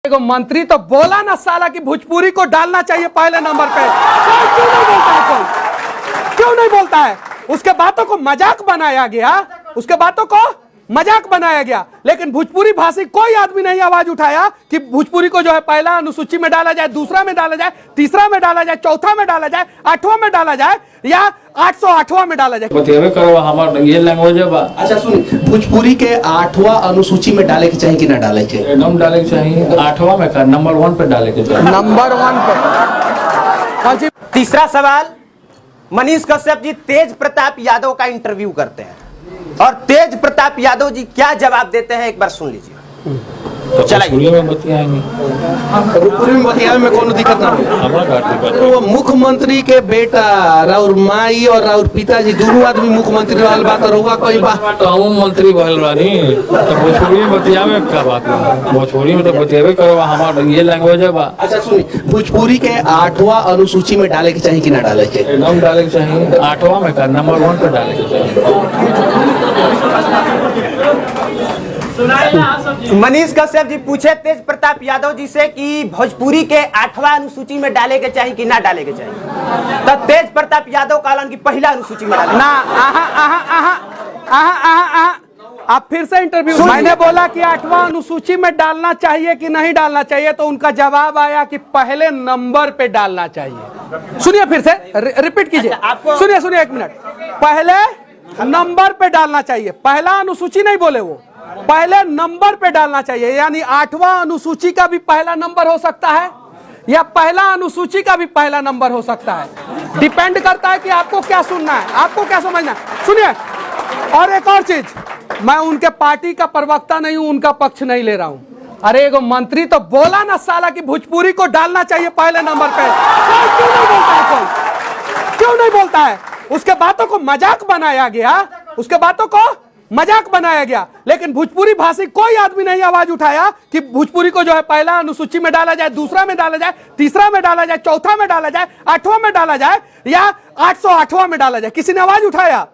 एगो मंत्री तो बोला ना साला कि भोजपुरी को डालना चाहिए पहले नंबर पे। क्यों नहीं बोलता है कोई? क्यों नहीं बोलता है? उसके बातों को मजाक बनाया गया, उसके बातों को मजाक बनाया गया, लेकिन भोजपुरी भाषी कोई आदमी नहीं आवाज उठाया कि भोजपुरी को जो है पहला अनुसूची में डाला जाए, दूसरा में डाला जाए, तीसरा में डाला जाए, चौथा में डाला जाए, 8वां में डाला जाए या 808वां में डाला जाए। बतेबे करो हमार ये लैंग्वेज बा। अच्छा सुन, भोजपुरी के 8वां अनुसूची में डाले के चाहिए कि ना डाले के? एकदम डाले के चाहिए। 8वां में का नंबर 1 पे डाले के चाहिए। नंबर 1 पे। तीसरा सवाल, मनीष कश्यप जी तेज प्रताप यादव का इंटरव्यू करते हैं और तेज प्रताप यादव जी क्या जवाब देते हैं, एक बार सुन लीजिए। भोजपुरी में बतियाएंगे, भोजपुरी में बतियावे में कोनो दिक्कत ना हो। वो मुख्यमंत्री के बेटा राउर माई और राउर पिताजी दोनों आदमी मुख्यमंत्री वाल बात रहुआ कोई बात तो हम मंत्री भइल बानी तो भोजपुरी में बतियावे का बात है। भोजपुरी में तो बतियावे करो हमार ये लैंग्वेज बा। अच्छा सुन, भोजपुरी के 8वां अनुसूची में डाले के चाहिए कि ना डाले के? एकदम डाले के चाहिए। 8वां में का नंबर 1 पे डाले के चाहिए। मनीष कश्यप जी पूछे तेज प्रताप यादव जी से कि भोजपुरी के 8वां अनुसूची में डाले के चाहिए कि ना डाले के चाहिए, तो तेज प्रताप यादव कहलन कि पहला अनुसूची में डाले ना। आप फिर से इंटरव्यू, मैंने बोला कि 8वां अनुसूची में डालना चाहिए कि नहीं डालना चाहिए, तो उनका जवाब आया कि पहले नंबर पे डालना चाहिए। सुनिए फिर से, रिपीट कीजिए। सुनिए सुनिए 1 मिनट। पहले नंबर पे डालना चाहिए, पहला अनुसूची नहीं बोले वो, पहले नंबर पे डालना चाहिए। यानी 8वां अनुसूची का भी पहला नंबर हो सकता है या पहला अनुसूची का भी पहला नंबर हो सकता है। डिपेंड करता है कि आपको क्या सुनना है, आपको क्या समझना है। सुनिए, और एक और चीज, मैं उनके पार्टी का प्रवक्ता नहीं हूं, उनका पक्ष नहीं ले रहा हूं। अरे एगो मंत्री तो बोला ना साला कि भोजपुरी को डालना चाहिए पहले नंबर पे। क्यों नहीं बोलता है कोई? क्यों नहीं बोलता है? उसके बातों को मजाक बनाया गया, उसके बातों को मजाक बनाया गया, लेकिन भोजपुरी भाषी कोई आदमी नहीं आवाज उठाया कि भोजपुरी को जो है पहला अनुसूची में डाला जाए, दूसरा में डाला जाए, तीसरा में डाला जाए, चौथा में डाला जाए, 8वां में डाला जाए या 808वां में डाला जाए। किसी ने आवाज उठाया?